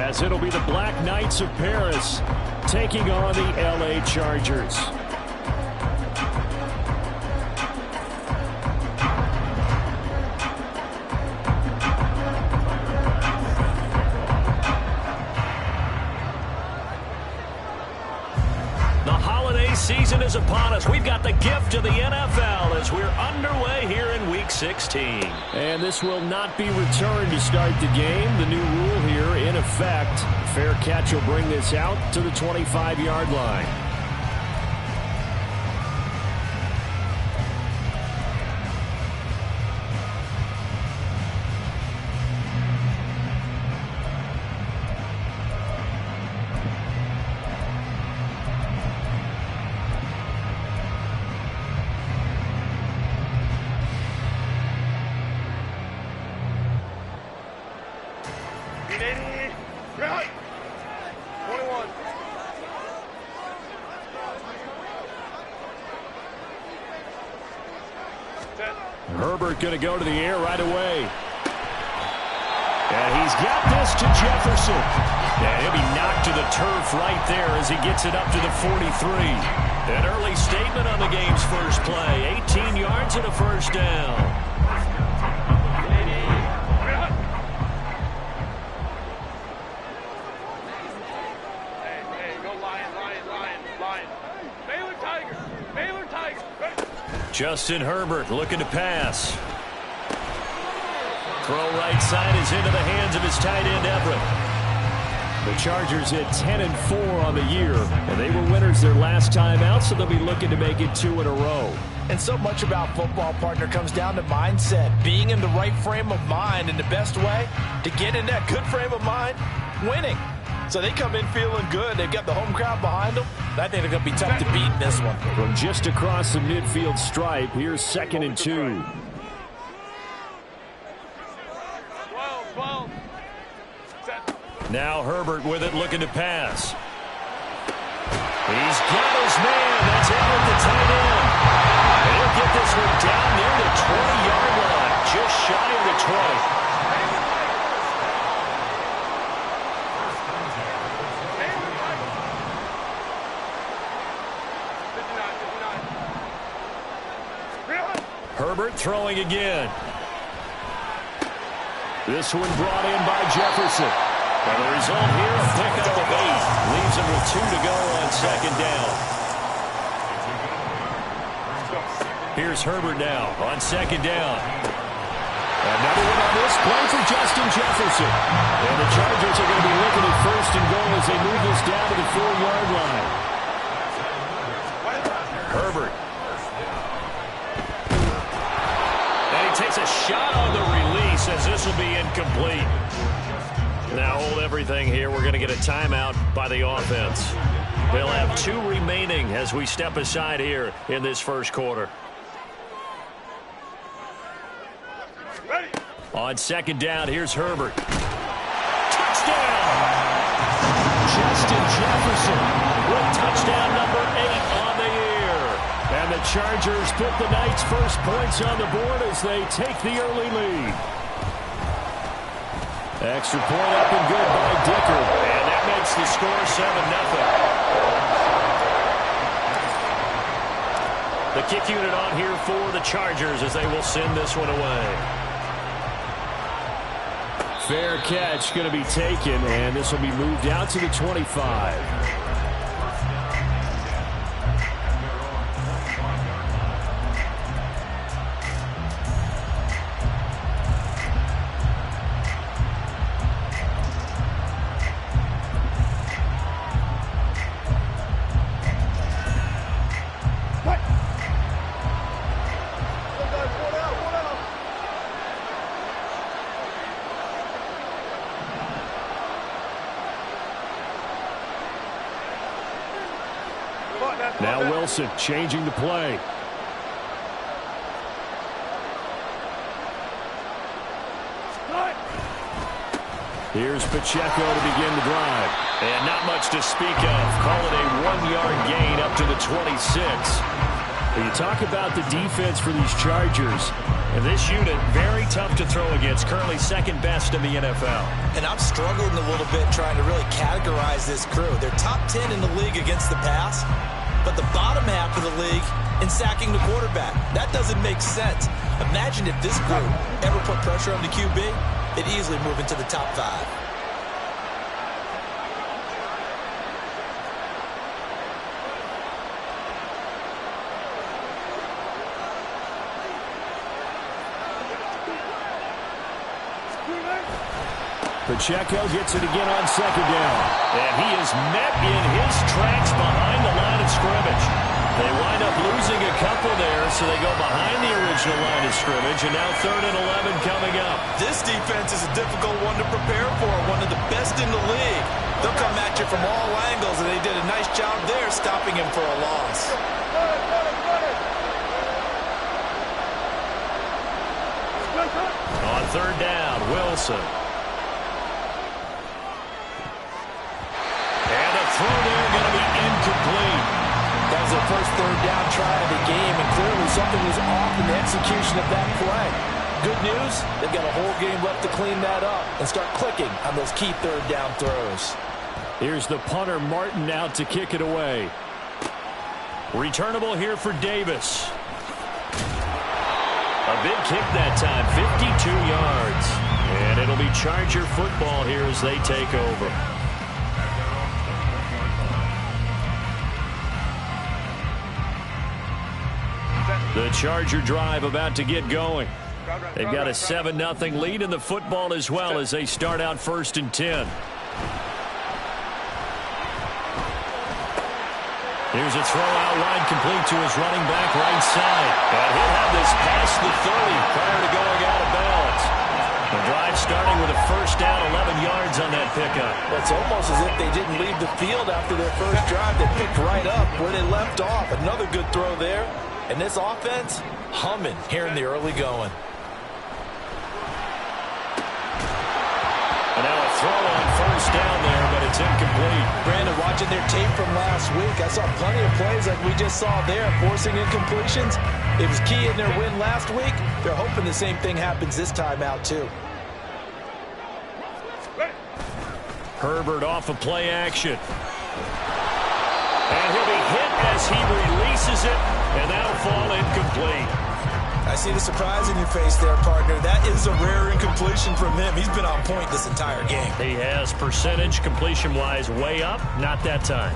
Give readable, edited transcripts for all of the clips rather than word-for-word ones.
as it'll be the Black Knights of Paris taking on the LA Chargers. Season is upon us. We've got the gift of the NFL as we're underway here in Week 16. And this will not be returned to start the game. The new rule here in effect. Fair catch will bring this out to the 25-yard line. Herbert going to go to the air right away. And he's got this to Jefferson. And he'll be knocked to the turf right there as he gets it up to the 43. An early statement on the game's first play. 18 yards and a first down. Justin Herbert looking to pass. Throw right side is into the hands of his tight end, Everett. The Chargers at 10-4 on the year, and they were winners their last time out, so they'll be looking to make it 2 in a row. And so much about football, partner, comes down to mindset. Being in the right frame of mind, and the best way to get in that good frame of mind, winning. So they come in feeling good. They've got the home crowd behind them. I think they're going to be tough to beat in this one. From just across the midfield stripe, here's 2nd and 2. Now Herbert with it, looking to pass. He's got his man. That's Everett, the tight end. And he'll get this one down near the 20-yard line, just shy of the 20. Herbert throwing again. This one brought in by Jefferson. And the result here, a pickup of 8. Leaves him with 2 to go on 2nd down. Here's Herbert now on 2nd down. Another one on this play for Justin Jefferson. And the Chargers are going to be looking at 1st and goal as they move this down to the 4-yard line. Herbert. Takes a shot on the release as this will be incomplete. Now hold everything here. We're going to get a timeout by the offense. They'll have 2 remaining as we step aside here in this first quarter. Ready. On 2nd down, here's Herbert. Touchdown! Justin Jefferson with touchdown number 8 on the year. And the Chargers put the Knights' first points on the board as they take the early lead. Extra point up and good by Dicker. And that makes the score 7-0. The kick unit on here for the Chargers as they will send this one away. Fair catch going to be taken, and this will be moved out to the 25. Now Wilson changing the play. Here's Pacheco to begin the drive. And not much to speak of. Call it a 1-yard gain up to the 26. You talk about the defense for these Chargers. And this unit, very tough to throw against. Currently second best in the NFL. And I'm struggling a little bit trying to really categorize this crew. They're top 10 in the league against the pass, but the bottom half of the league in sacking the quarterback. That doesn't make sense. Imagine if this group ever put pressure on the QB, it'd easily move into the top 5. Pacheco gets it again on second down. And he is met in his tracks behind the line of scrimmage. They wind up losing a couple there, so they go behind the original line of scrimmage, and now 3rd and 11 coming up. This defense is a difficult one to prepare for, one of the best in the league. They'll come at you from all angles, and they did a nice job there stopping him for a loss. On 3rd down, Wilson. And a throw there going to be incomplete. That was their first 3rd down try of the game, and clearly something was off in the execution of that play. Good news, they've got a whole game left to clean that up and start clicking on those key 3rd down throws. Here's the punter, Martin, out to kick it away. Returnable here for Davis. A big kick that time, 52 yards. And it'll be Charger football here as they take over. The Charger drive about to get going. They've got a 7-0 lead in the football as well as they start out 1st and 10. Here's a throw out wide, complete to his running back right side. And he'll have this past the 30 prior to going out of bounds. The drive starting with a 1st down, 11 yards on that pickup. It's almost as if they didn't leave the field after their first drive. They picked right up where they left off. Another good throw there. And this offense, humming here in the early going. And now a throw on 1st down there, but it's incomplete. Brandon, watching their tape from last week, I saw plenty of plays like we just saw there, forcing incompletions. It was key in their win last week. They're hoping the same thing happens this time out, too. Herbert off of play action. And he'll be hit as he releases it, and that'll fall incomplete. I see the surprise in your face there, partner. That is a rare incompletion from him. He's been on point this entire game. He has percentage completion-wise way up, not that time.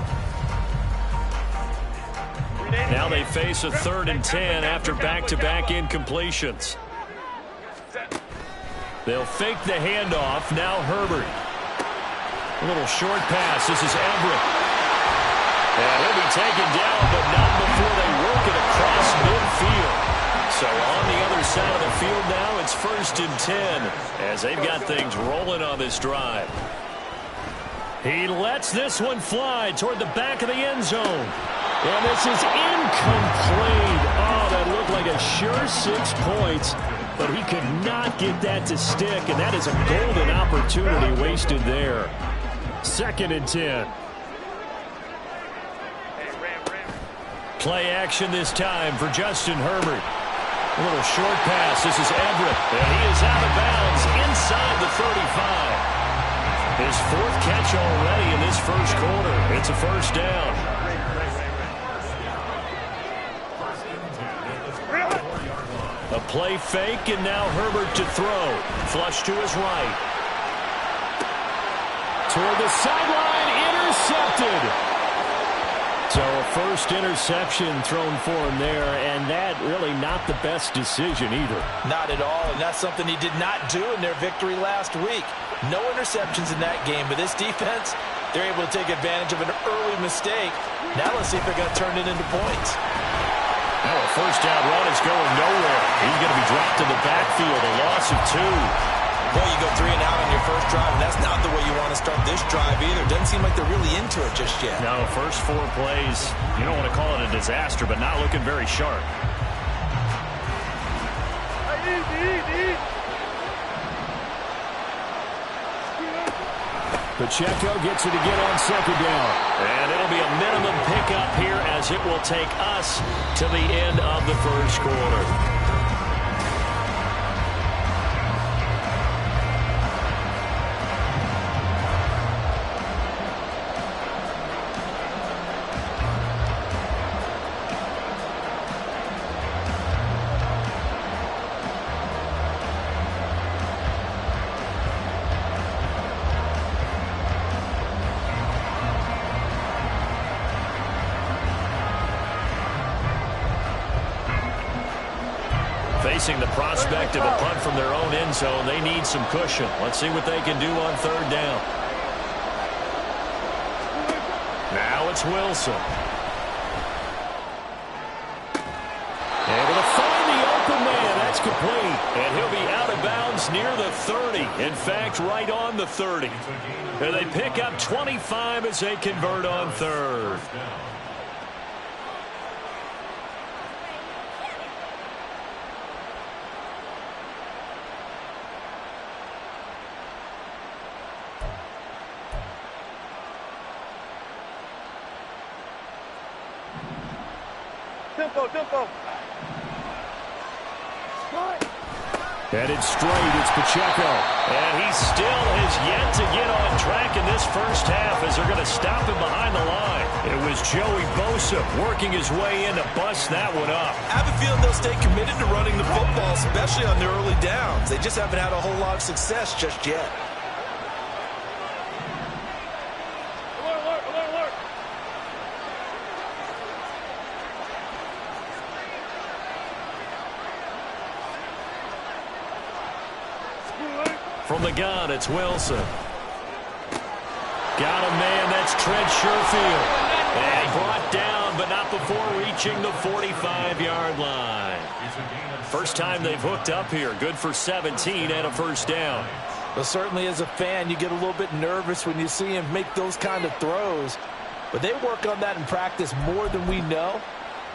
Now they face a 3rd and 10 after back-to-back incompletions. They'll fake the handoff. Now Herbert. A little short pass. This is Everett. And he'll be taken down, but not before they work it across midfield. So on the other side of the field now, it's 1st and 10 as they've got things rolling on this drive. He lets this one fly toward the back of the end zone. And this is incomplete. Oh, that looked like a sure 6 points, but he could not get that to stick, and that is a golden opportunity wasted there. 2nd and 10. Play action this time for Justin Herbert. A little short pass. This is Everett. And he is out of bounds inside the 35. His 4th catch already in this first quarter. It's a 1st down. A play fake, and now Herbert to throw. Flush to his right. Toward the sideline, intercepted. So a 1st interception thrown for him there, and that really not the best decision either. Not at all, and that's something he did not do in their victory last week. No interceptions in that game, but this defense, they're able to take advantage of an early mistake. Now let's see if they're going to turn it into points. Now a 1st down run is going nowhere. He's going to be dropped to the backfield, a loss of 2. Well, you go 3 and out on your first drive, and that's not the way you want to start this drive either. Doesn't seem like they're really into it just yet. No, first 4 plays, you don't want to call it a disaster, but not looking very sharp. Pacheco gets it again on second down. And it'll be a minimum pickup here as it will take us to the end of the first quarter. Facing the prospect of a punt from their own end zone, they need some cushion. Let's see what they can do on third down. Now it's Wilson. Able to find the open man. That's complete. And he'll be out of bounds near the 30. In fact, right on the 30. And they pick up 25 as they convert on third. Tempo. Headed straight, it's Pacheco. And he still has yet to get on track in this first half as they're going to stop him behind the line. It was Joey Bosa working his way in to bust that one up. I have a feeling they'll stay committed to running the football, especially on their early downs. They just haven't had a whole lot of success just yet. From the gun, it's Wilson. Got a man, that's Trent Sherfield. And brought down, but not before reaching the 45-yard line. First time they've hooked up here. Good for 17 and a first down. Well, certainly as a fan, you get a little bit nervous when you see him make those kind of throws. But they work on that in practice more than we know.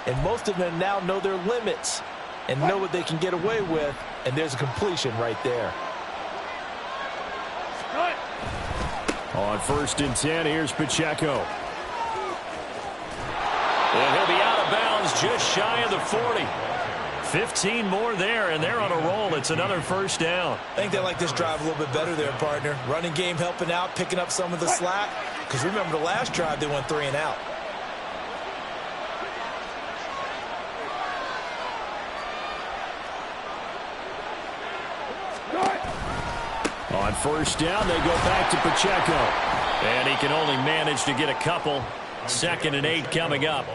And most of them now know their limits and know what they can get away with. And there's a completion right there. On 1st and 10, here's Pacheco. And he'll be out of bounds just shy of the 40. 15 more there, and they're on a roll. It's another first down. I think they like this drive a little bit better there, partner. Running game helping out, picking up some of the slack. Because remember the last drive, they went 3 and out. On 1st down, they go back to Pacheco. And he can only manage to get a couple. 2nd and 8 coming up.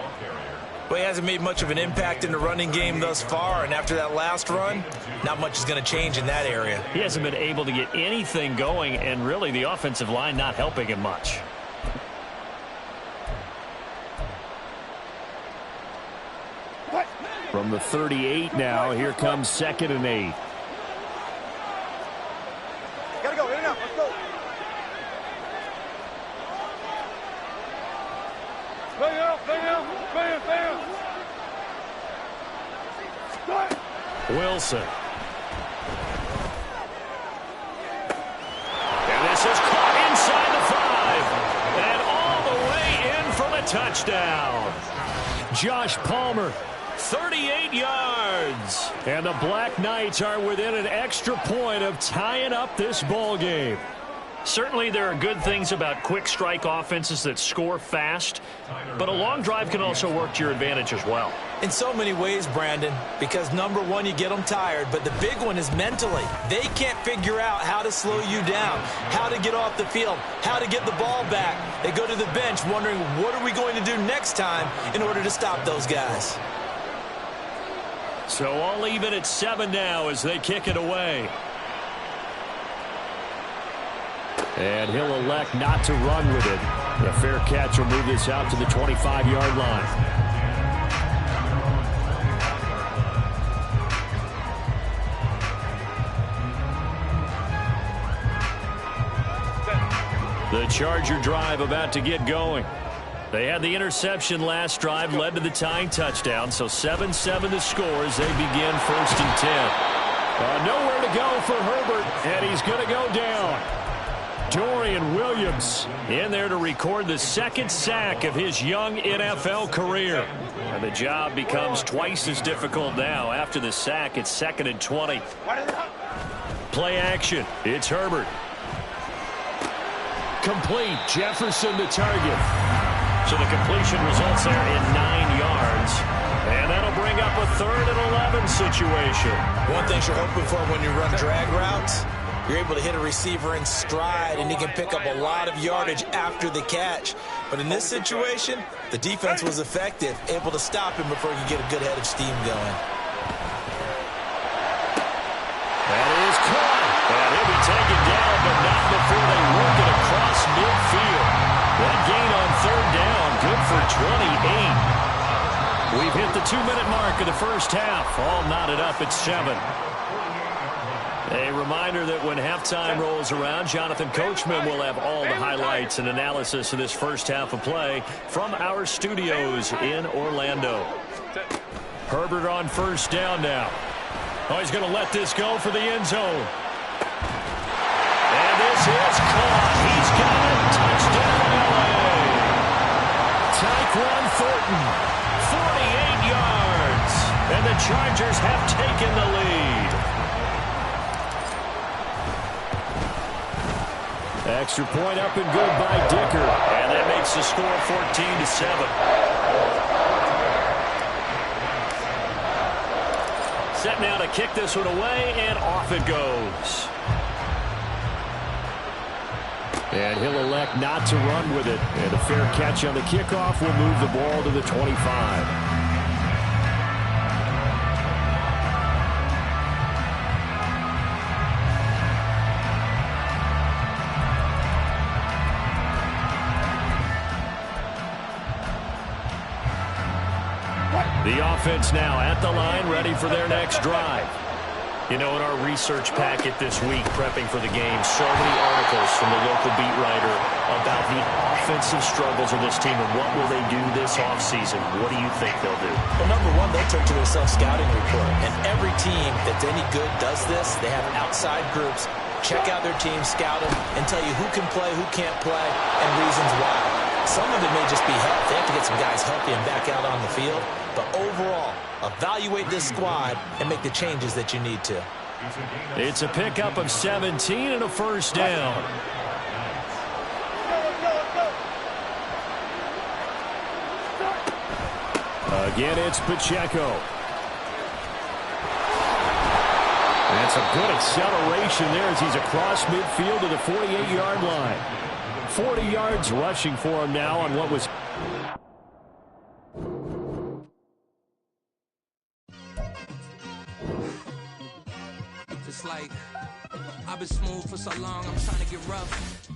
Well, he hasn't made much of an impact in the running game thus far, and after that last run, not much is going to change in that area. He hasn't been able to get anything going, and really the offensive line not helping him much. From the 38 now, here comes 2nd and 8. Gotta go, in and out, let's go. Bam. Wilson. And this is caught inside the 5. And all the way in for the touchdown. Josh Palmer. 38 yards. And the Black Knights are within an extra point of tying up this ball game. Certainly there are good things about quick strike offenses that score fast, but a long drive can also work to your advantage as well. In so many ways, Brandon, because number one, you get them tired, but the big one is mentally. They can't figure out how to slow you down, how to get off the field, how to get the ball back. They go to the bench wondering, what are we going to do next time in order to stop those guys? So all even at 7 now as they kick it away. And he'll elect not to run with it. A fair catch will move this out to the 25-yard line. The Charger drive about to get going. They had the interception last drive, led to the tying touchdown, so 7-7 the score as they begin 1st and 10. Nowhere to go for Herbert, and he's going to go down. Dorian Williams in there to record the second sack of his young NFL career. And the job becomes twice as difficult now. After the sack, it's 2nd and 20. Play action. It's Herbert. Complete. Jefferson the target. So the completion results there in 9 yards. And that'll bring up a 3rd and 11 situation. One thing you're hoping for when you run drag routes, you're able to hit a receiver in stride, and he can pick up a lot of yardage after the catch. But in this situation, the defense was effective, able to stop him before he could get a good head of steam going. That is caught. And he'll be taken down, but not before they work it across midfield. That gain on 3rd down, good for 28. We've hit the 2-minute mark of the first half. All knotted up at 7. A reminder that when halftime rolls around, Jonathan Coachman will have all the highlights and analysis of this first half of play from our studios in Orlando. Herbert on 1st down now. Oh, he's going to let this go for the end zone. And this is caught. He's got it. Touchdown, LA. Tyquan Thornton, 48 yards. And the Chargers have taken the lead. extra point up and good by Dicker. And that makes the score 14-7. Set now to kick this one away, and off it goes. And he'll elect not to run with it. And a fair catch on the kickoff will move the ball to the 25. The offense now at the line, ready for their next drive. You know, in our research packet this week, prepping for the game, so many articles from the local beat writer about the offensive struggles of this team and what will they do this offseason. What do you think they'll do? Well, number one, they'll turn to their self-scouting report. And every team that's any good does this. They have outside groups. Check out their team, scout them, and tell you who can play, who can't play, and reasons why. Some of it may just be health. They have to get some guys healthy and back out on the field. But overall, evaluate this squad and make the changes that you need to. It's a pickup of 17 and a first down. Again, it's Pacheco. That's a good acceleration there as he's across midfield to the 48-yard line. 40 yards rushing for him now on what was... Just like, I've been smooth for so long, I'm trying to get rough.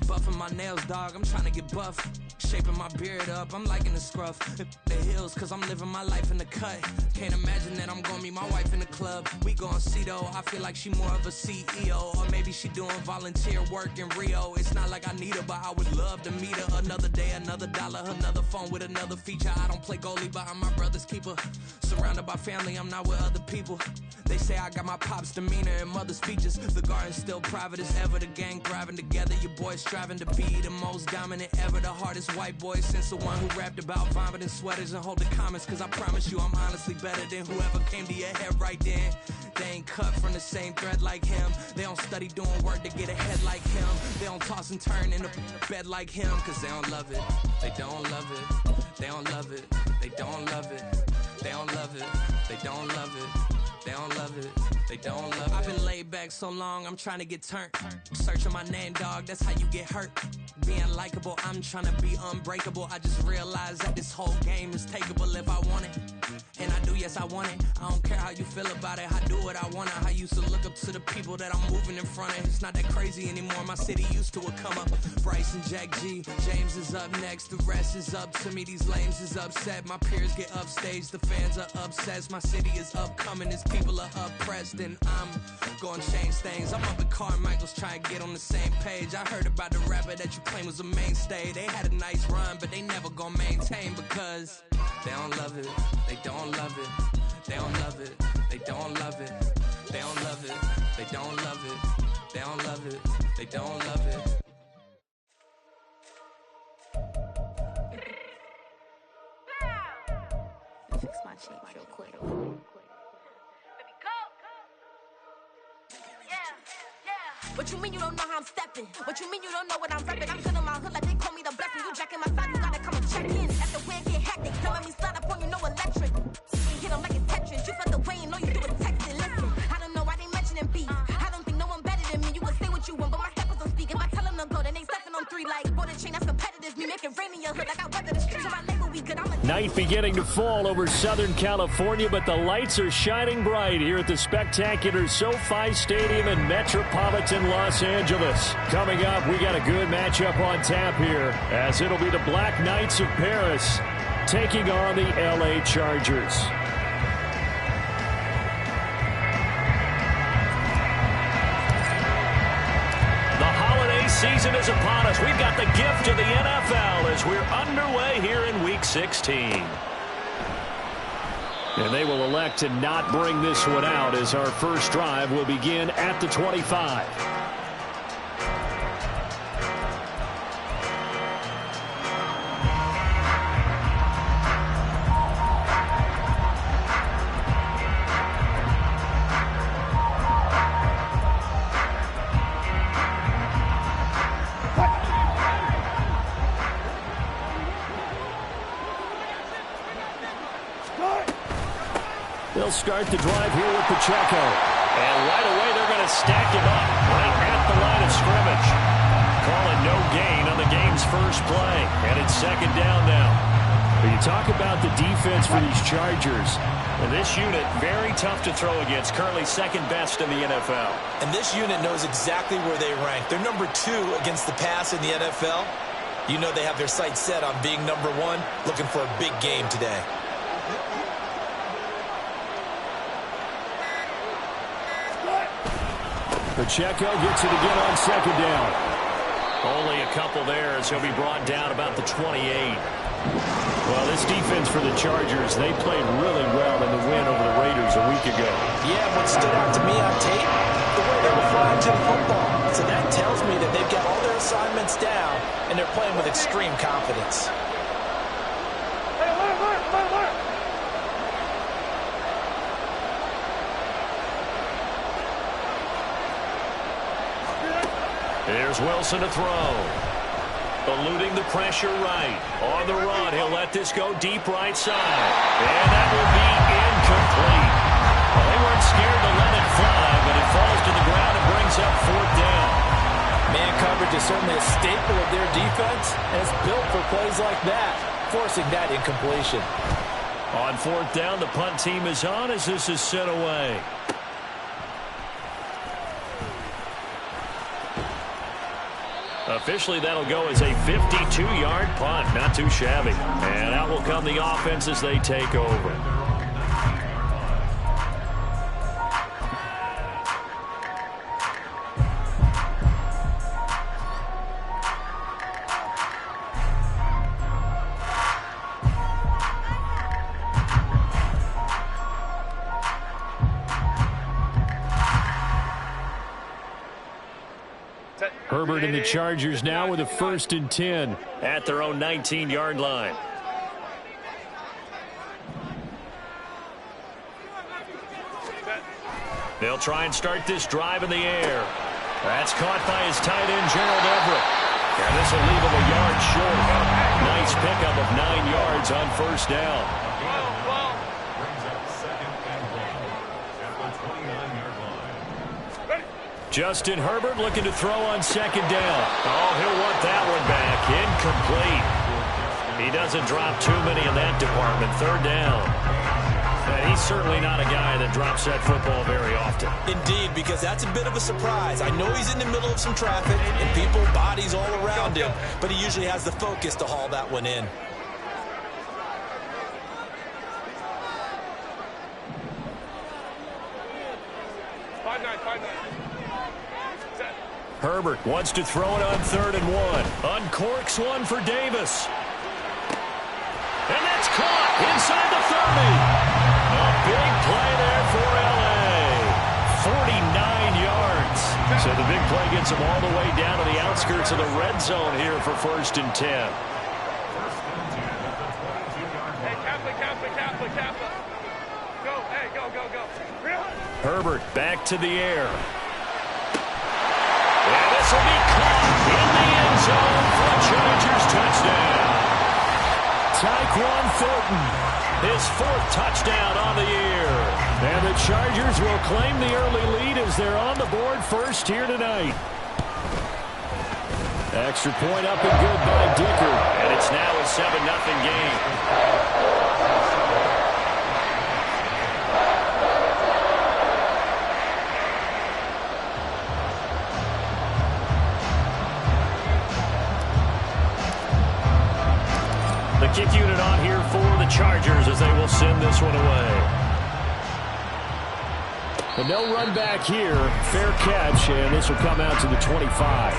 Buffing my nails, dog, I'm trying to get buff. Shaping my beard up, I'm liking the scruff. The hills, cause I'm living my life in the cut. Can't imagine that I'm gonna meet my wife in the club. We gon' see though, I feel like she more of a CEO. Or maybe she doing volunteer work in Rio. It's not like I need her, but I would love to meet her. Another day, another dollar, another phone with another feature. I don't play goalie, but I'm my brother's keeper. Surrounded by family, I'm not with other people. They say I got my pop's demeanor and mother's features. The garden's still private as ever. The gang thriving together. Your boys striving to be the most dominant ever. The hardest white boy since the one who rapped about vomiting sweaters and holding comments. Cause I promise you I'm honestly better than whoever came to your head right then. They ain't cut from the same thread like him. They don't study doing work to get ahead like him. They don't toss and turn in the bed like him. Cause they don't love it. They don't love it. They don't love it. They don't love it. They don't love it. They don't love it. They don't love it. They don't love it. I've been laid back so long, I'm trying to get turned. Searching my name, dog, that's how you get hurt. Being likable, I'm trying to be unbreakable. I just realized that this whole game is takeable if I want it. And I do, yes, I want it. I don't care how you feel about it. I do what I want. I used to look up to the people that I'm moving in front of. It's not that crazy anymore. My city used to it come up. Bryce and Jack G. James is up next. The rest is up to me. These lames is upset. My peers get upstage. The fans are obsessed. My city is upcoming. Its people are oppressed. And I'm gonna change things. I'm up at Carmichael's trying to get on the same page. I heard about the rapper that you claim was a mainstay. They had a nice run, but they never gonna maintain because they don't love it. They don't love it. They don't love it. They don't love it. They don't love it. They don't love it. They don't love it. They don't love it. Fix my cheek real quick. What you mean you don't know how I'm stepping? What you mean you don't know what I'm repping? I'm good in my hood like they call me the blessing. You jacking my side, you gotta come and check in. At the way get hectic, don't let me slide up on you, no electric. Hit them like a Tetris. You felt the way and know you do a texting. Listen, I don't know why they mentioning beef. I don't think no one better than me. You can say what you want, but my steppers don't speak. If I tell them to go, then they stepping on 3 like border chain. That's competitive. Me make it rain in your hood like I weather the streets. My label we good. I'm a Night beginning to fall over Southern California, but the lights are shining bright here at the spectacular SoFi Stadium in metropolitan Los Angeles. Coming up, we got a good matchup on tap here, as it'll be the Black Knights of Paris taking on the LA Chargers. The holiday season is upon us. We've got the gift of the NFL as we're underway here in Week 16. And they will elect to not bring this one out as our first drive will begin at the 25. They'll start the drive here with Pacheco. And right away, they're going to stack him up right at the line of scrimmage. Calling no gain on the game's first play. And it's second down now. When you talk about the defense for these Chargers, And this unit, very tough to throw against, currently second best in the NFL. And this unit knows exactly where they rank. They're number 2 against the pass in the NFL. You know they have their sights set on being number 1, looking for a big game today. Pacheco gets it again on second down. Only a couple there as he'll be brought down about the 28. Well, this defense for the Chargers, they played really well in the win over the Raiders a week ago. Yeah, what stood out to me on tape, the way they were flying to the football. So that tells me that they've got all their assignments down, and they're playing with extreme confidence. Here's Wilson to throw. Eluding the pressure right. On the run, he'll let this go deep right side. And that will be incomplete. Well, they weren't scared to let it fly, but it falls to the ground and brings up fourth down. Man coverage is certainly a staple of their defense, and it's built for plays like that, forcing that incompletion. On fourth down, the punt team is on as this is sent away. Officially, that'll go as a 52-yard punt. Not too shabby. And out will come the offense as they take over. Herbert and the Chargers now with a 1st and 10. At their own 19-yard line. They'll try and start this drive in the air. That's caught by his tight end, Gerald Everett. And this will leave him a yard short. Nice pickup of 9 yards on first down. Justin Herbert looking to throw on second down. Oh, he'll want that one back. Incomplete. He doesn't drop too many in that department. Third down. And he's certainly not a guy that drops that football very often. Indeed, because that's a bit of a surprise. I know he's in the middle of some traffic and people, bodies all around him, but he usually has the focus to haul that one in. Herbert wants to throw it on 3rd and 1. Uncorks one for Davis. And that's caught inside the 30. A big play there for L.A. 49 yards. So the big play gets them all the way down to the outskirts of the red zone here for 1st and 10. Hey, Catholic. Herbert back to the air. And this will be caught in the end zone for a Chargers touchdown. Tyquan Thornton, His 4th touchdown on the year. and the Chargers will claim the early lead as they're on the board first here tonight. Extra point up and good by Dicker. And it's now a 7-0 game. The kick unit on here for the Chargers as they will send this one away. But no run back here. Fair catch, and this will come out to the 25.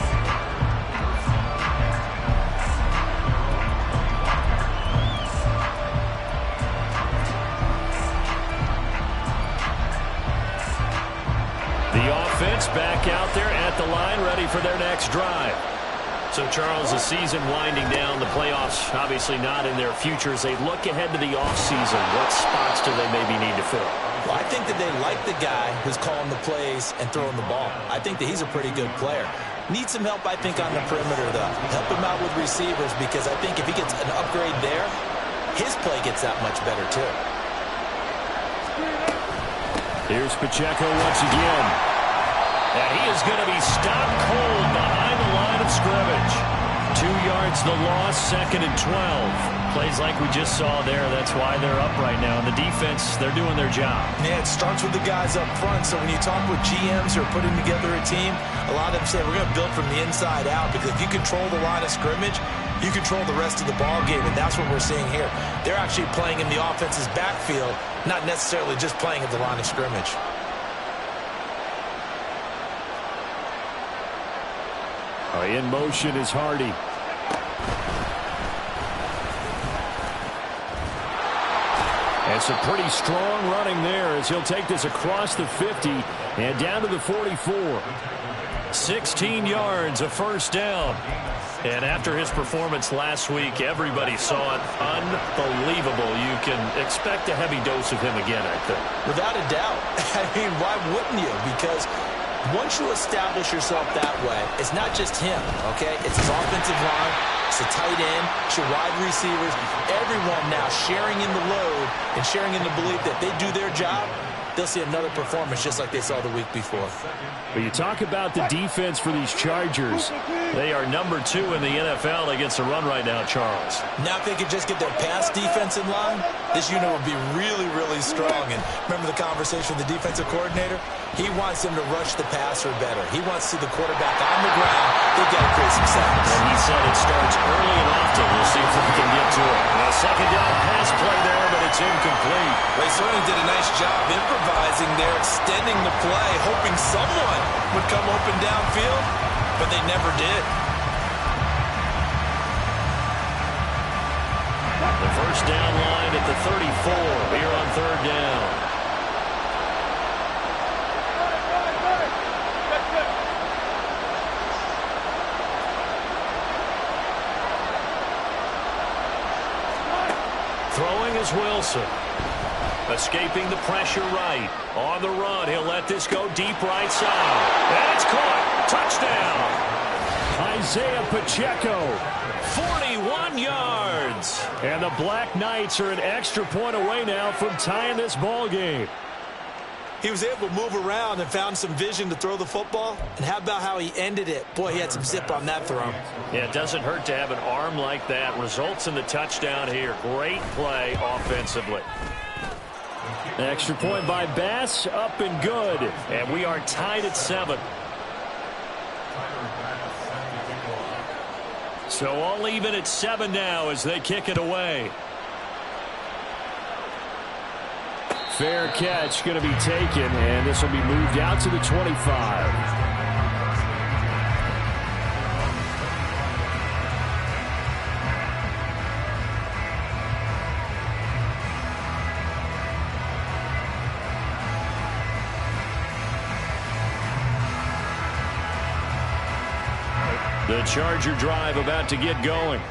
The offense back out there at the line, ready for their next drive. So, Charles, the season winding down, the playoffs obviously not in their future. As they look ahead to the offseason, what spots do they maybe need to fill? Well, I think that they like the guy who's calling the plays and throwing the ball. I think that he's a pretty good player. Needs some help, I think, on the perimeter, though. Help him out with receivers, because I think if he gets an upgrade there, his play gets that much better, too. Here's Pacheco once again. And he is going to be stopped cold behind the line of scrimmage. 2 yards the loss, 2nd and 12. Plays like we just saw there. That's why they're up right now. And the defense, they're doing their job. Yeah, it starts with the guys up front. So when you talk with GMs who are putting together a team, a lot of them say we're going to build from the inside out, because if you control the line of scrimmage, you control the rest of the ball game, and that's what we're seeing here. They're actually playing in the offense's backfield, not necessarily just playing at the line of scrimmage. In motion is Hardy. And some pretty strong running there as he'll take this across the 50 and down to the 44. 16 yards, a first down. And after his performance last week, everybody saw it. Unbelievable. You can expect a heavy dose of him again, I think. Without a doubt. I mean, why wouldn't you? Because once you establish yourself that way, it's not just him, okay? It's his offensive line, it's the tight end, it's your wide receivers, everyone now sharing in the load and sharing in the belief that they do their job, they'll see another performance just like they saw the week before. But you talk about the defense for these Chargers. They are number 2 in the NFL against the run right now, Charles. Now if they could just get their pass defense in line, this unit would be really, really strong. And remember the conversation with the defensive coordinator? He wants them to rush the passer better. He wants to see the quarterback on the ground. They've got to create some sacks. And he said it starts early and often. We'll see if we can get to it. A second down pass play there, but it's incomplete. They certainly did a nice job improvising there, extending the play, hoping someone would come open downfield, but they never did. The first down line at the 34 here on 3rd down. Throwing is Wilson. Escaping the pressure right. On the run, he'll let this go deep right side. And it's caught. Touchdown. Isaiah Pacheco. 41 yards. And the Black Knights are an extra point away now from tying this ball game. He was able to move around and found some vision to throw the football. And how about how he ended it? Boy, he had some zip on that throw. Yeah, it doesn't hurt to have an arm like that. Results in the touchdown here. Great play offensively. Extra point by Bass, up and good. And we are tied at 7. So all even at 7 now as they kick it away. Fair catch going to be taken, and this will be moved out to the 25. The Charger drive about to get going.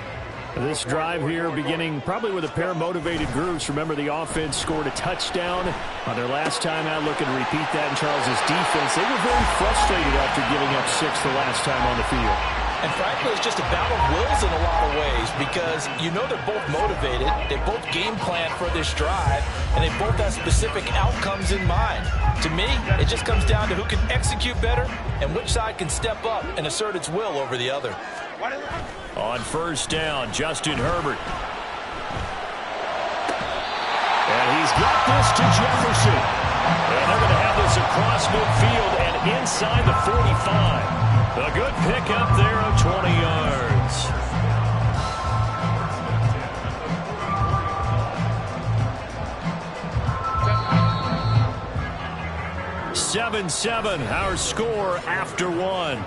This drive here beginning probably with a pair of motivated groups. Remember, the offense scored a touchdown on their last time out. Looking to repeat that in Charles's defense. They were very frustrated after giving up 6 the last time on the field. And frankly, it's just a battle of wills in a lot of ways because you know they're both motivated. They both game plan for this drive, and they both have specific outcomes in mind. To me, it just comes down to who can execute better and which side can step up and assert its will over the other. On first down, Justin Herbert. And he's got this to Jefferson. And they're going to have this across midfield and inside the 45. A good pickup there of 20 yards. 7-7, our score after 1.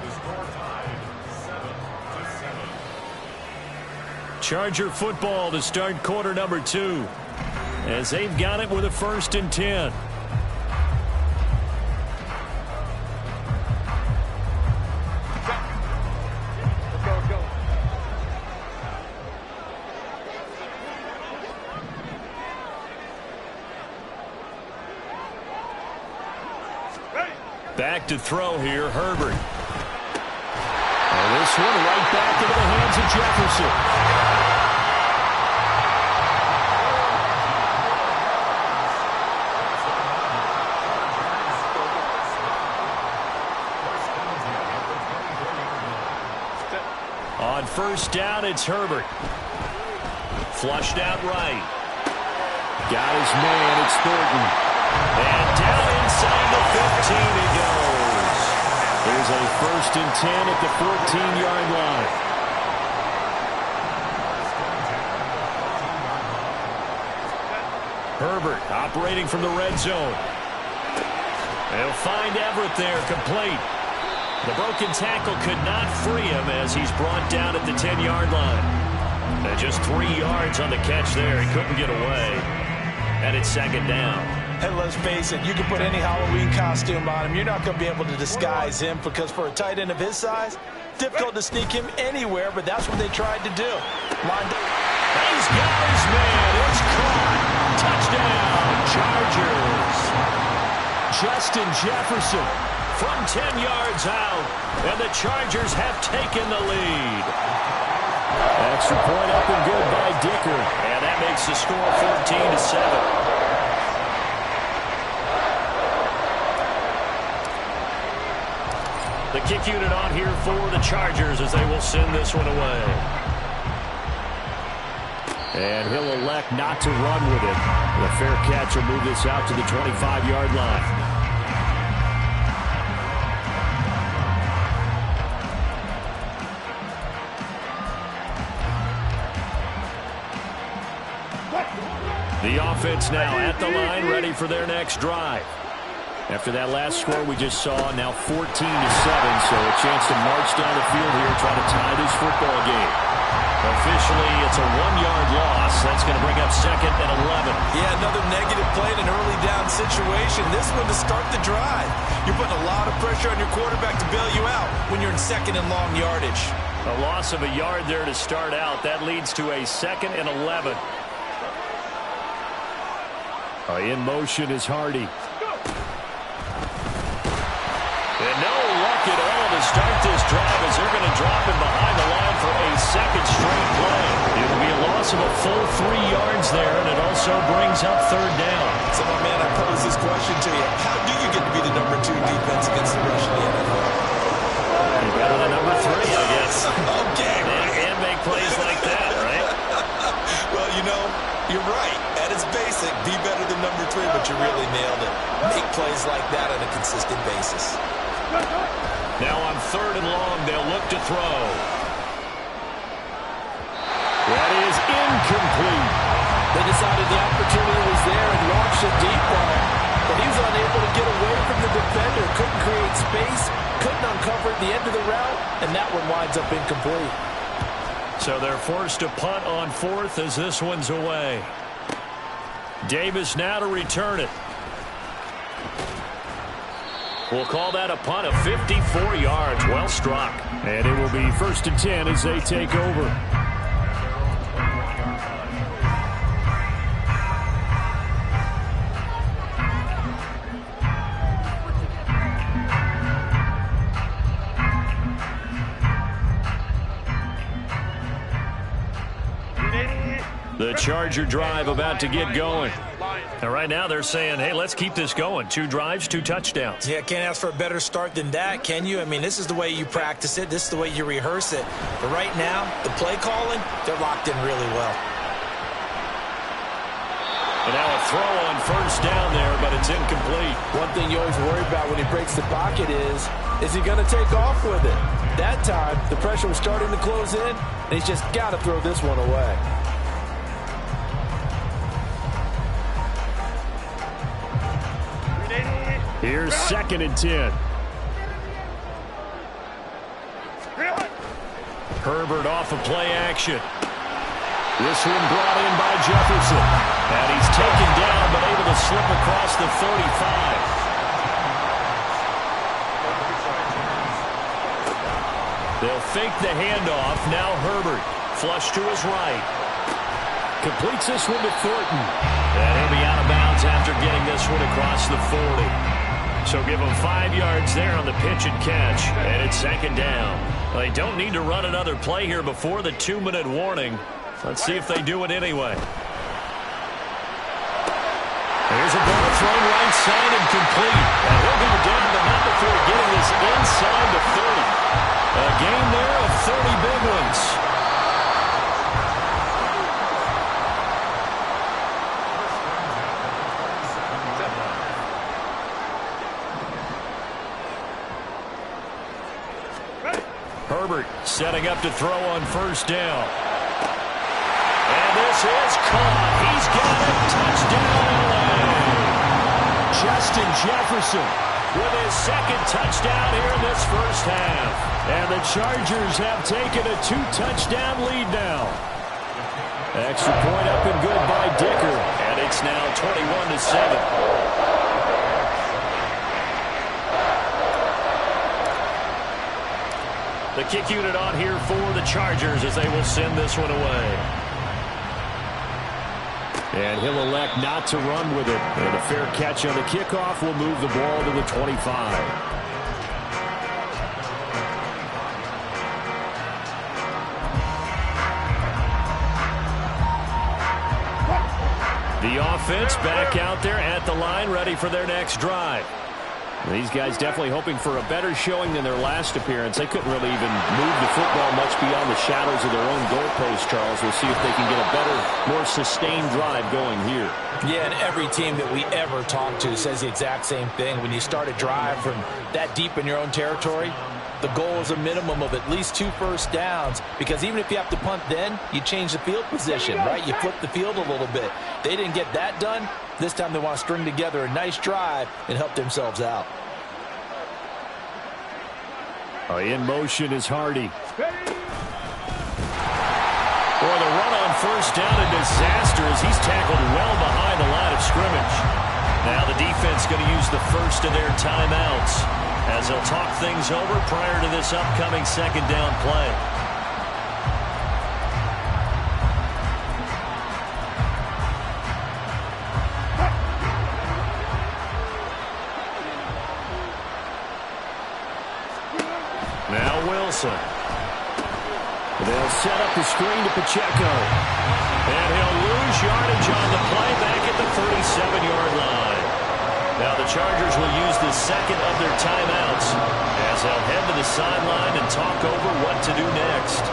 Charger football to start quarter number 2. As they've got it with a 1st and 10. Back to throw here, Herbert. And this one right back into the hands of Jefferson. On first down, it's Herbert. Flushed out right. Got his man, it's Thornton. And down inside the 15 he goes. There's a 1st and 10 at the 14-yard line. Herbert operating from the red zone. They'll find Everett there, complete. The broken tackle could not free him as he's brought down at the 10-yard line. And just 3 yards on the catch there. He couldn't get away. And it's 2nd down. And let's face it, you can put any Halloween costume on him. You're not going to be able to disguise him because for a tight end of his size, difficult to sneak him anywhere, but that's what they tried to do. Lined up. He's got his man. It's caught. Touchdown, Chargers. Justin Jefferson from 10 yards out, and the Chargers have taken the lead. Extra point up and good by Dicker. And that makes the score 14-7. The kick unit on here for the Chargers as they will send this one away. And he'll elect not to run with it. The fair catch will move this out to the 25-yard line. The offense now at the line, ready for their next drive. After that last score we just saw, now 14-7, so a chance to march down the field here, try to tie this football game. Officially, it's a 1-yard loss. That's going to bring up 2nd and 11. Yeah, another negative play in an early down situation. This one to start the drive. You're putting a lot of pressure on your quarterback to bail you out when you're in 2nd and long yardage. A loss of a yard there to start out. That leads to a 2nd and 11. In motion is Hardy. And no luck at all to start this drive as they're going to drop him behind the line for a 2nd straight play. It'll be a loss of a full 3 yards there, and it also brings up 3rd down. So, my man, I pose this question to you. How do you get to be the number 2 defense against the rush in the NFL? You better than number 3, I guess. Okay. And make plays like that, right? Well, you know, you're right. At its basic, be better than number 3, but you really nailed it. Make plays like that on a consistent basis. Now on 3rd and long, they'll look to throw. That is incomplete. They decided the opportunity was there and launched a deep ball, but he was unable to get away from the defender, couldn't create space, couldn't uncover the end of the route, and that one winds up incomplete. So they're forced to punt on 4th as this one's away. Davis now to return it. We'll call that a punt of 54 yards. Well struck. And it will be 1st and 10 as they take over. The Charger drive about to get going. And right now they're saying, hey, let's keep this going. 2 drives, 2 touchdowns. Yeah, can't ask for a better start than that, can you? I mean, this is the way you practice it. This is the way you rehearse it. But right now, the play calling, they're locked in really well. And now a throw on first down there, but it's incomplete. One thing you always worry about when he breaks the pocket is he going to take off with it? That time, the pressure was starting to close in, and he's just got to throw this one away. Here's 2nd and 10. Herbert off of play action. This one brought in by Jefferson. And he's taken down, but able to slip across the 35. They'll fake the handoff. Now Herbert. Flush to his right. Completes this one to Thornton. And he'll be out of bounds after getting this one across the 40. So give him 5 yards there on the pitch and catch. And it's 2nd down. Well, they don't need to run another play here before the 2-minute warning. Let's see if they do it anyway. There's a ball thrown right side and complete. And he'll go down, but not before getting this inside the 30. A game there of 30 big ones. Herbert setting up to throw on first down. And this is caught. He's got it. Touchdown, LA. Justin Jefferson With his 2nd touchdown here in this first half. And the Chargers have taken a 2-touchdown lead now. Extra point up and good by Dicker. And it's now 21-7. The kick unit on here for the Chargers as they will send this one away. And he'll elect not to run with it. And a fair catch on the kickoff will move the ball to the 25. The offense back out there at the line, ready for their next drive. These guys definitely hoping for a better showing than their last appearance. They couldn't really even move the football much beyond the shadows of their own goalpost, Charles. We'll see if they can get a better, more sustained drive going here. Yeah, and every team that we ever talk to says the exact same thing. When you start a drive from that deep in your own territory, the goal is a minimum of at least 2 first downs, because even if you have to punt then, you change the field position, right? You flip the field a little bit. They didn't get that done. This time they want to string together a nice drive and help themselves out. In motion is Hardy. Boy, the run on first down, a disaster as he's tackled well behind the line of scrimmage. Now the defense going to use the first of their timeouts as they'll talk things over prior to this upcoming 2nd down play. Now Wilson. They'll set up the screen to Pacheco. And he'll lose yardage on the play back at the 37-yard line. Now the Chargers will use the 2nd of their timeouts as they'll head to the sideline and talk over what to do next.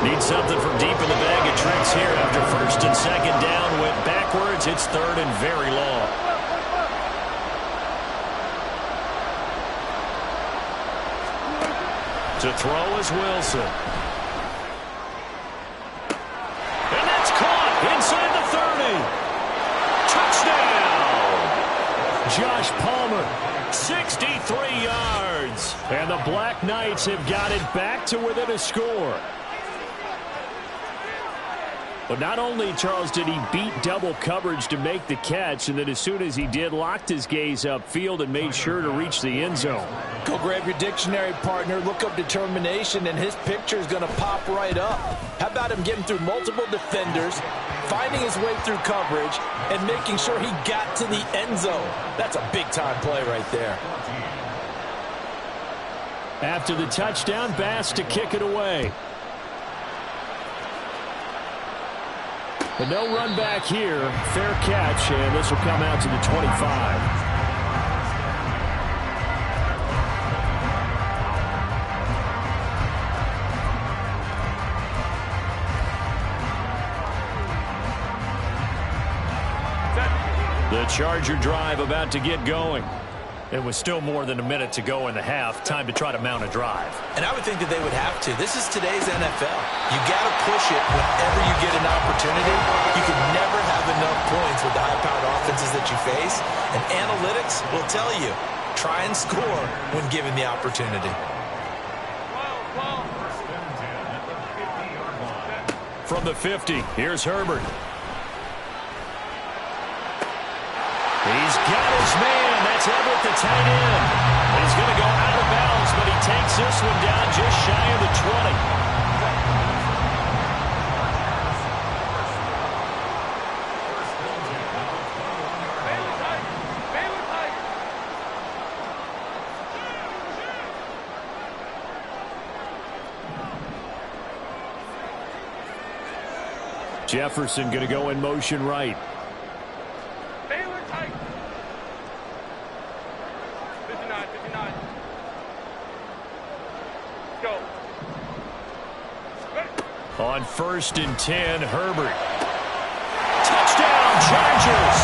Need something from deep in the bag of tricks here after 1st and 2nd down. Went backwards. It's 3rd and very long. To throw is Wilson. And that's caught inside the 30. Touchdown! Josh Palmer. 63 yards. And the Black Knights have got it back to within a score. But not only, Charles, did he beat double coverage to make the catch, and then as soon as he did, locked his gaze upfield and made sure to reach the end zone. Go grab your dictionary, partner. Look up determination, and his picture is going to pop right up. How about him getting through multiple defenders, finding his way through coverage, and making sure he got to the end zone? That's a big-time play right there. After the touchdown, Bass to kick it away. But no run back here. Fair catch, and this will come out to the 25. The Charger drive about to get going. It was still more than a minute to go in the half. Time to try to mount a drive. And I would think that they would have to. This is today's NFL. You got to push it whenever you get an opportunity. You can never have enough points with the high-powered offenses that you face. And analytics will tell you, try and score when given the opportunity. From the 50, here's Herbert. He's got his man. That's Everett, the tight end. He's going to go out of bounds, but he takes this one down just shy of the 20. Jefferson going to go in motion right. On 1st and 10, Herbert. Touchdown, Chargers!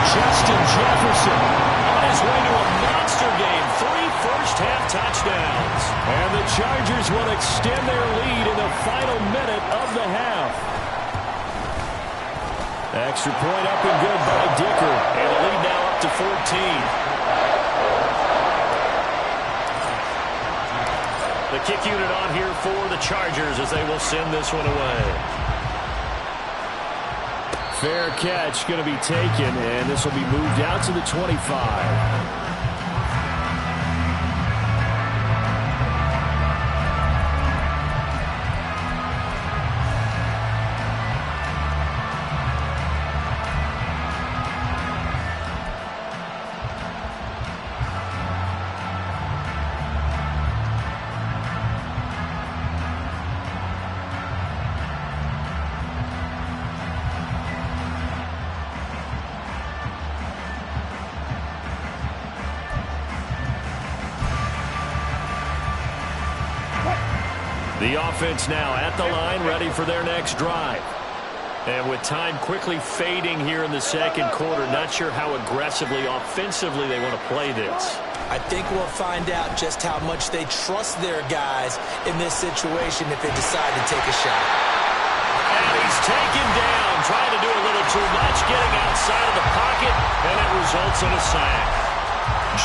Justin Jefferson on his way to a monster game. 3 first-half touchdowns. And the Chargers will extend their lead in the final minute of the half. Extra point up and good by Dicker. And the lead now up to 14. The kick unit on here for the Chargers as they will send this one away. Fair catch going to be taken, and this will be moved out to the 25. The offense now at the line, ready for their next drive. And with time quickly fading here in the second quarter, not sure how aggressively, offensively they want to play this. I think we'll find out just how much they trust their guys in this situation if they decide to take a shot. And he's taken down, trying to do a little too much, getting outside of the pocket, and it results in a sack.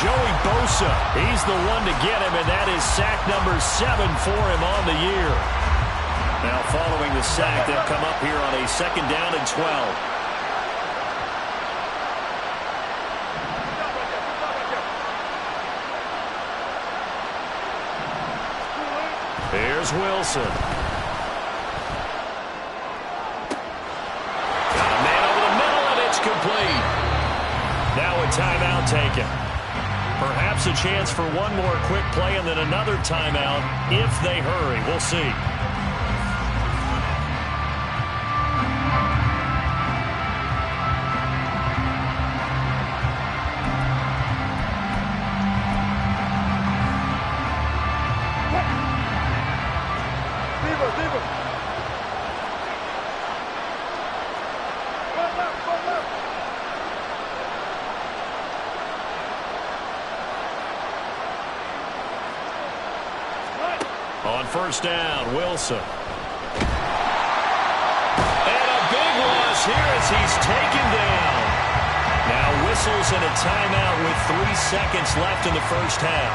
Joey Bosa, he's the one to get him, and that is sack number 7 for him on the year. Now following the sack, they'll come up here on a 2nd down and 12. Here's Wilson. Got a man over the middle, and it's complete. Now a timeout taken. Perhaps a chance for one more quick play and then another timeout if they hurry. We'll see. On 1st down, Wilson. And a big loss here as he's taken down. Now whistles and a timeout with 3 seconds left in the first half.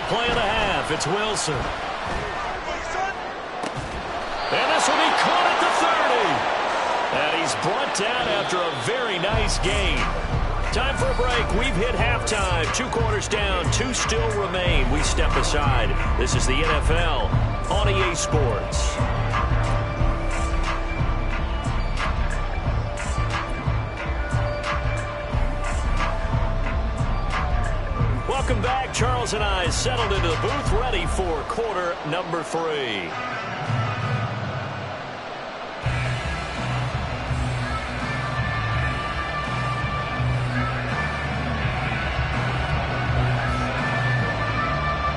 play of the half. It's Wilson. And this will be caught at the 30. And he's brought down after a very nice gain. Time for a break. We've hit halftime. 2 quarters down. 2 still remain. We step aside. This is the NFL on EA Sports. Welcome back. Charles and I settled into the booth, ready for quarter number 3.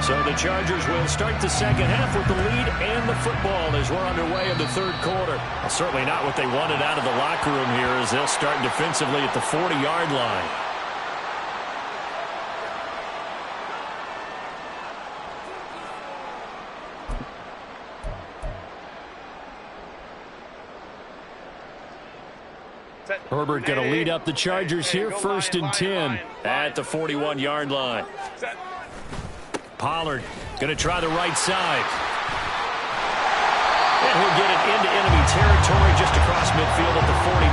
So the Chargers will start the second half with the lead and the football as we're underway in the third quarter. Well, certainly not what they wanted out of the locker room here as they'll start defensively at the 40-yard line. Herbert going to lead up the Chargers here, 1st and 10 at the 41-yard line. Pollard going to try the right side. And he'll get it into enemy territory just across midfield at the 49.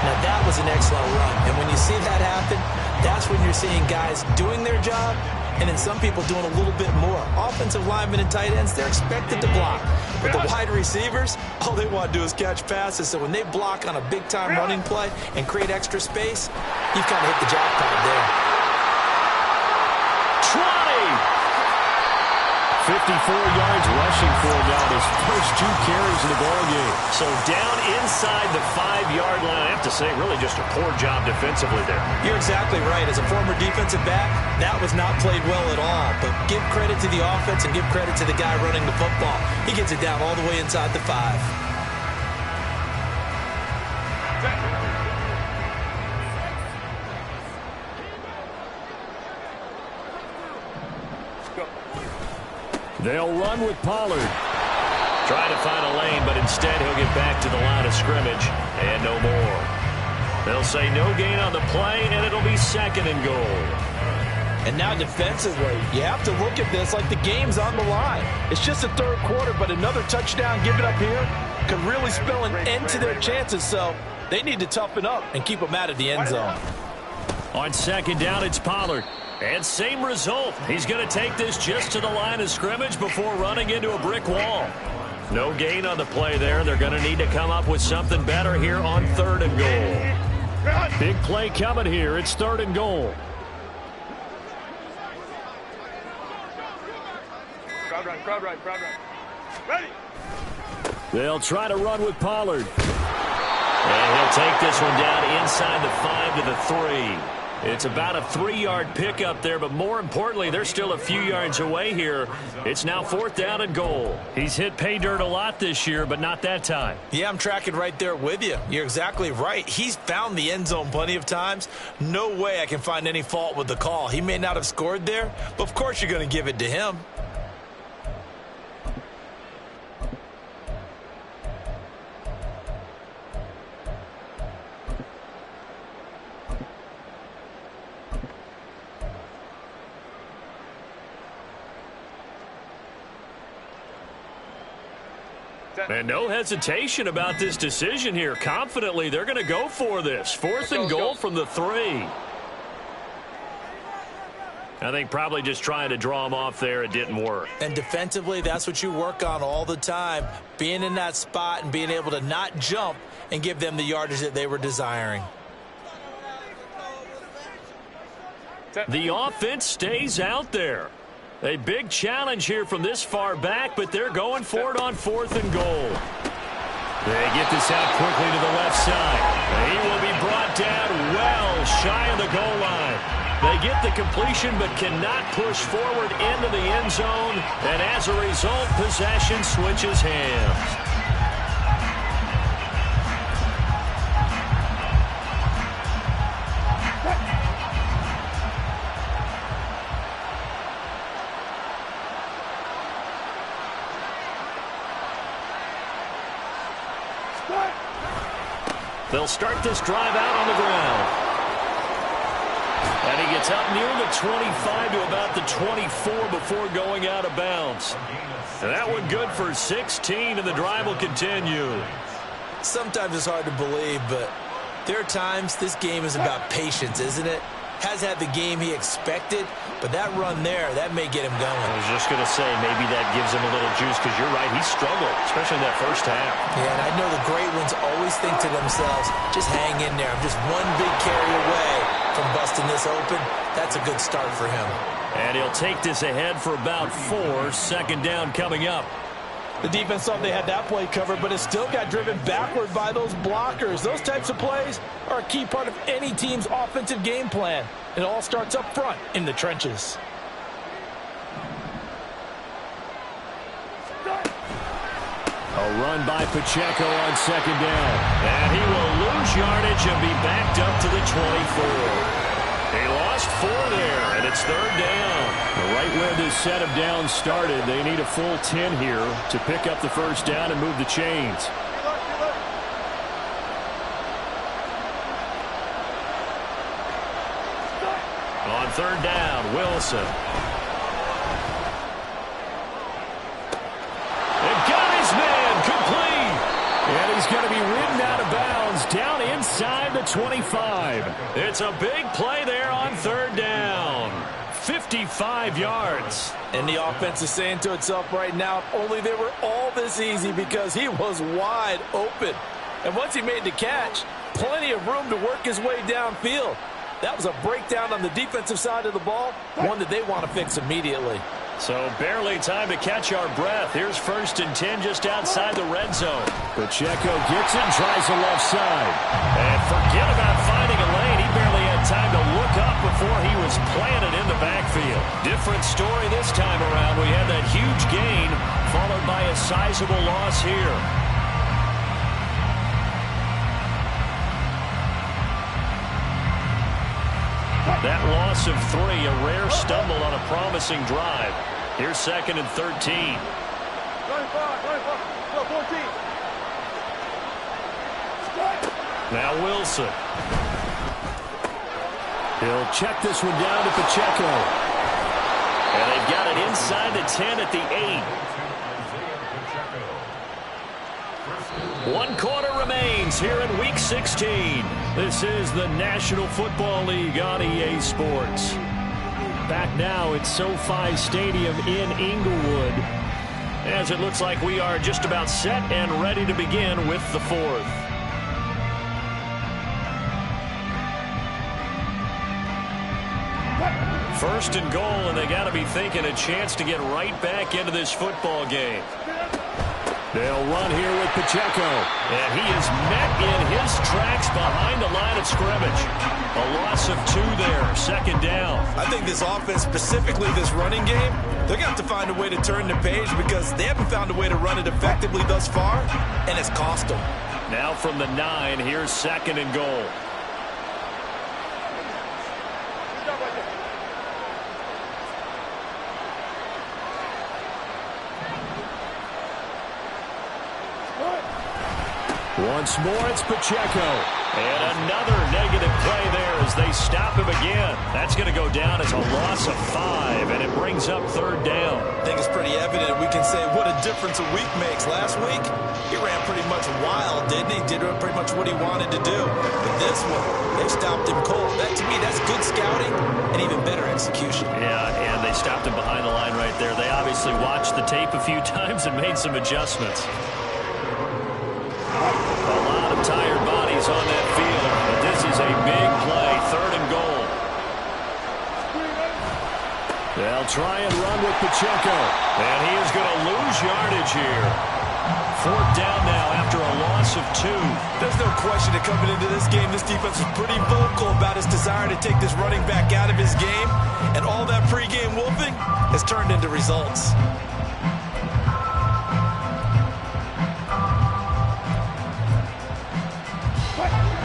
Now that was an excellent run. And when you see that happen, that's when you're seeing guys doing their job and then some people doing a little bit more. Offensive linemen and tight ends, they're expected to block. But the wide receivers, all they want to do is catch passes. So when they block on a big-time running play and create extra space, you've kind of hit the jackpot there. 54 yards rushing for him now his first 2 carries of the ball game. So down inside the 5-yard line. I have to say, really just a poor job defensively there. You're exactly right. As a former defensive back, that was not played well at all. But give credit to the offense and give credit to the guy running the football. He gets it down all the way inside the 5. They'll run with Pollard. Trying to find a lane, but instead he'll get back to the line of scrimmage. And no more. They'll say no gain on the play, and it'll be 2nd and goal. And now defensively, you have to look at this like the game's on the line. It's just the third quarter, but another touchdown given up here could really spell an end to their chances. So they need to toughen up and keep them out of the end zone. On 2nd down, it's Pollard. And same result. He's going to take this just to the line of scrimmage before running into a brick wall. No gain on the play there. They're going to need to come up with something better here on 3rd and goal. Big play coming here. It's 3rd and goal. Crowd right. Ready. They'll try to run with Pollard. And he'll take this one down inside the 5 to the 3. It's about a 3-yard pickup there, but more importantly, they're still a few yards away here. It's now 4th down and goal. He's hit pay dirt a lot this year, but not that time. Yeah, I'm tracking right there with you. You're exactly right. He's found the end zone plenty of times. No way I can find any fault with the call. He may not have scored there, but of course you're going to give it to him. And no hesitation about this decision here. Confidently, they're going to go for this. 4th and goal from the 3. I think probably just trying to draw him off there. It didn't work. And defensively, that's what you work on all the time. Being in that spot and being able to not jump and give them the yardage that they were desiring. The offense stays out there. A big challenge here from this far back, but they're going for it on 4th and goal. They get this out quickly to the left side. He will be brought down well shy of the goal line. They get the completion but cannot push forward into the end zone, and as a result, possession switches hands. They'll start this drive out on the ground. And he gets up near the 25 to about the 24 before going out of bounds. And that one good for 16, and the drive will continue. Sometimes it's hard to believe, but there are times this game is about patience, isn't it? Has had the game he expected, but that run there, that may get him going. I was just going to say, maybe that gives him a little juice, because you're right, he struggled, especially in that first half. Yeah, and I know the great ones always think to themselves, just hang in there. I'm just one big carry away from busting this open. That's a good start for him. And he'll take this ahead for about 4. Second down coming up. The defense thought they had that play covered, but it still got driven backward by those blockers. Those types of plays are a key part of any team's offensive game plan. It all starts up front in the trenches. A run by Pacheco on second down. And he will lose yardage and be backed up to the 24. He lost 4 there, and it's third down. Right where this set of downs started, they need a full 10 here to pick up the first down and move the chains. On third down, Wilson. And got his man complete. And he's going to be ridden out of bounds down inside the 25. It's a big play there on third down. 55 yards. And the offense is saying to itself right now, if only they were all this easy, because he was wide open. And once he made the catch, plenty of room to work his way downfield. That was a breakdown on the defensive side of the ball, one that they want to fix immediately. So barely time to catch our breath. Here's first and 10 just outside the red zone. Pacheco gets it and tries the left side. And forget about finding a lane. He barely had time to look up before he was planted in the backfield. Different story this time around. We had that huge gain followed by a sizable loss here. That loss of 3, a rare stumble on a promising drive. Here's second and 13. Now Wilson. He'll check this one down to Pacheco. And they've got it inside the 10 at the 8. 1 quarter remains here in Week 16. This is the National Football League on EA Sports. Back now at SoFi Stadium in Inglewood, as it looks like we are just about set and ready to begin with the 4th. First and goal, and they got to be thinking a chance to get right back into this football game. They'll run here with Pacheco. And he is met in his tracks behind the line of scrimmage. A loss of 2 there, second down. I think this offense, specifically this running game, they're going to have to find a way to turn the page, because they haven't found a way to run it effectively thus far, and it's cost them. Now from the 9, here's second and goal. Once more, it's Pacheco. And another negative play there as they stop him again. That's going to go down as a loss of 5, and it brings up third down. I think it's pretty evident. We can say what a difference a week makes. Last week, he ran pretty much wild, didn't he? Did pretty much what he wanted to do. But this one, they stopped him cold. That, to me, that's good scouting and even better execution. Yeah, and they stopped him behind the line right there. They obviously watched the tape a few times and made some adjustments. A lot of tired bodies on that field, but this is a big play, third and goal. They'll try and run with Pacheco. And he is going to lose yardage here. Fourth down now after a loss of 2. There's no question that coming into this game, this defense was pretty vocal about its desire to take this running back out of his game. And all that pregame wolfing has turned into results.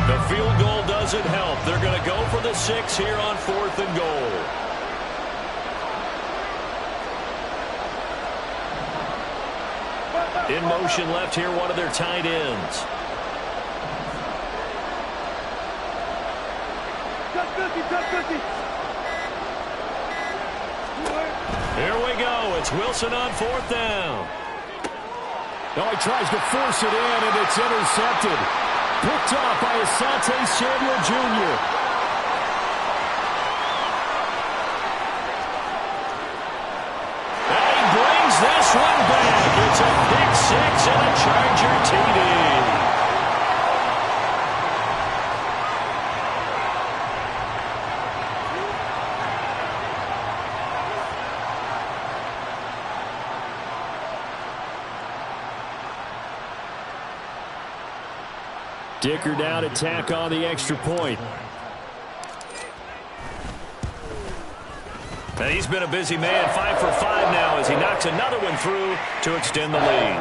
The field goal doesn't help. They're going to go for the 6 here on 4th and goal. In motion left here, one of their tight ends. Touch 50, touch 50. Here we go. It's Wilson on 4th down. Oh, he tries to force it in, and it's intercepted. Picked off by Asante Samuel Jr. And he brings this one back. It's a pick 6 and a Charger TD. Dicker down to tack on the extra point. And he's been a busy man, 5 for 5 now as he knocks another one through to extend the lead.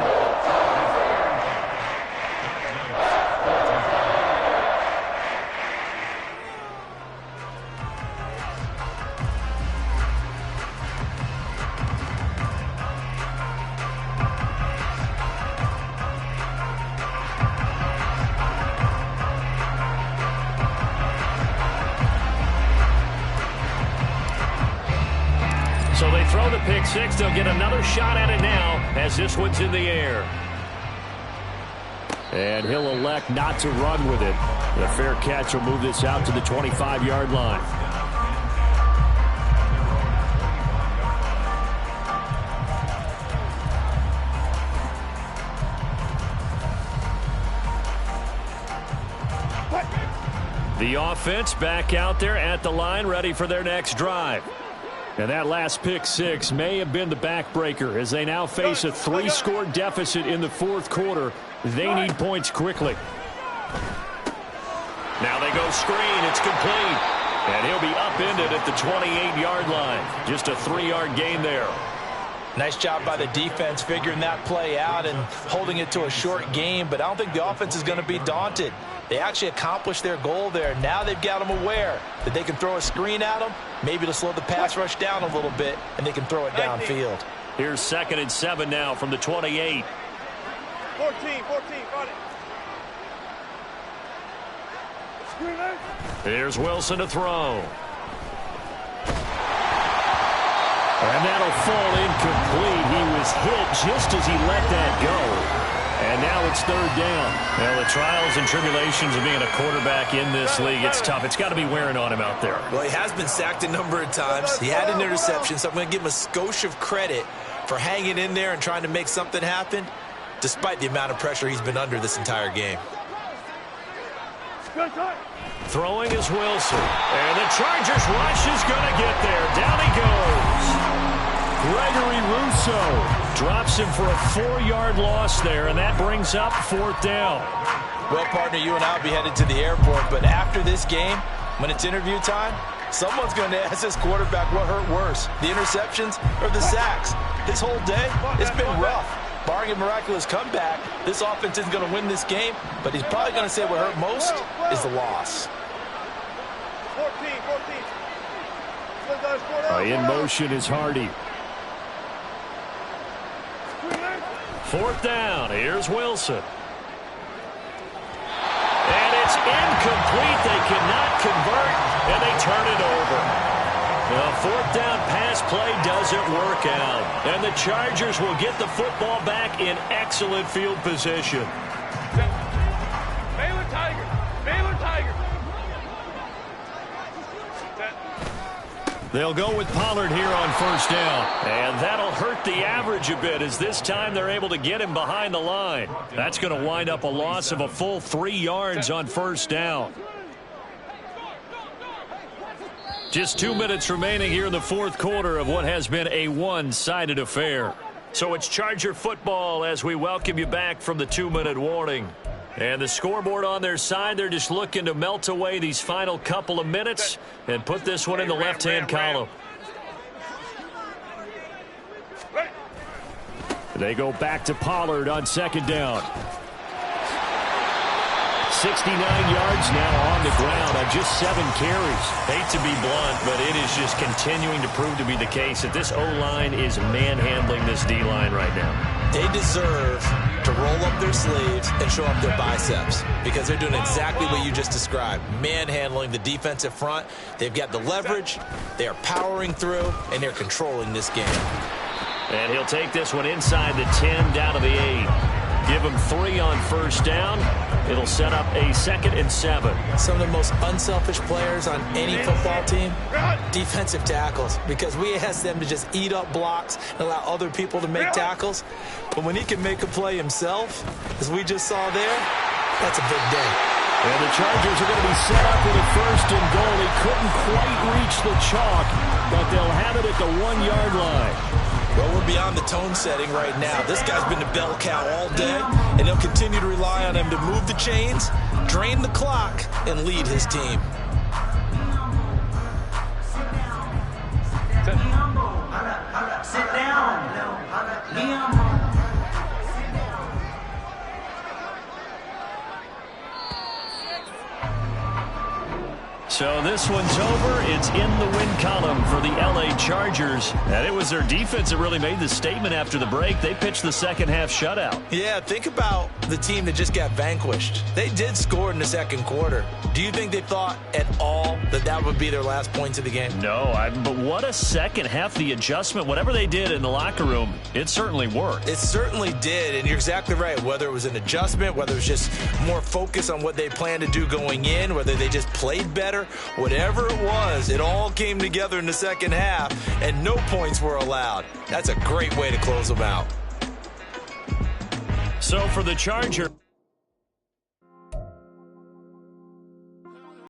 So they throw the pick 6. They'll get another shot at it now as this one's in the air. And he'll elect not to run with it. The fair catch will move this out to the 25-yard line. The offense back out there at the line, ready for their next drive. And that last pick 6 may have been the backbreaker as they now face a 3-score deficit in the 4th quarter. They need points quickly. Now they go screen. It's complete. And he'll be upended at the 28-yard line. Just a 3-yard gain there. Nice job by the defense figuring that play out and holding it to a short game, but I don't think the offense is going to be daunted. They actually accomplished their goal there. Now they've got them aware that they can throw a screen at them, maybe to slow the pass rush down a little bit, and they can throw it downfield. Here's 2nd and 7 now from the 28. 14, got it. Here's Wilson to throw. And that'll fall incomplete. He was hit just as he let that go. And now it's 3rd down. Well, the trials and tribulations of being a quarterback in this league, it's tough. It's got to be wearing on him out there. Well, he has been sacked a number of times. He had an interception, so I'm going to give him a skosh of credit for hanging in there and trying to make something happen, despite the amount of pressure he's been under this entire game. Throwing is Wilson. And the Chargers rush is going to get there. Down he goes. Gregory Rousseau drops him for a 4-yard loss there, and that brings up 4th down. Well, partner, you and I will be headed to the airport, but after this game, when it's interview time, someone's going to ask this quarterback what hurt worse, the interceptions or the sacks. His whole day, it's been rough. Barring a miraculous comeback, this offense isn't going to win this game, but he's probably going to say what hurt most is the loss. 14. In motion is Hardy. 4th down. Here's Wilson. And it's incomplete. They cannot convert, and they turn it over. The 4th down pass play doesn't work out. And the Chargers will get the football back in excellent field position. Baylor Tigers. They'll go with Pollard here on 1st down. And that'll hurt the average a bit as this time they're able to get him behind the line. That's going to wind up a loss of a full 3 yards on 1st down. Just 2 minutes remaining here in the 4th quarter of what has been a one-sided affair. So it's Charger football as we welcome you back from the 2-minute warning. And the scoreboard on their side, they're just looking to melt away these final couple of minutes and put this one in the left-hand column. They go back to Pollard on 2nd down. 69 yards now on the ground on just 7 carries. Hate to be blunt, but it is just continuing to prove to be the case that this O-line is manhandling this D-line right now. They deserve to roll up their sleeves and show up their biceps because they're doing exactly what you just described. Manhandling the defensive front. They've got the leverage. They are powering through, and they're controlling this game. And he'll take this one inside the 10 down to the 8. Give him 3 on first down. It'll set up a 2nd and 7. Some of the most unselfish players on any football team, defensive tackles, because we ask them to just eat up blocks and allow other people to make tackles. But when he can make a play himself, as we just saw there, that's a big day. And the Chargers are going to be set up with a 1st and goal. He couldn't quite reach the chalk, but they'll have it at the 1-yard line. Well, we're beyond the tone setting right now. This guy's been the bell cow all day, and they'll continue to rely on him to move the chains, drain the clock, and lead his team. Sit down. So this one's over. It's in the win column for the LA Chargers. And it was their defense that really made the statement after the break. They pitched the second half shutout. Yeah, think about the team that just got vanquished. They did score in the second quarter. Do you think they thought at all that that would be their last points of the game? No, but what a second half. The adjustment, whatever they did in the locker room, it certainly worked. It certainly did, and you're exactly right. Whether it was an adjustment, whether it was just more focus on what they planned to do going in, whether they just played better, whatever it was, it all came together in the second half, and no points were allowed. That's a great way to close them out. So for the Chargers.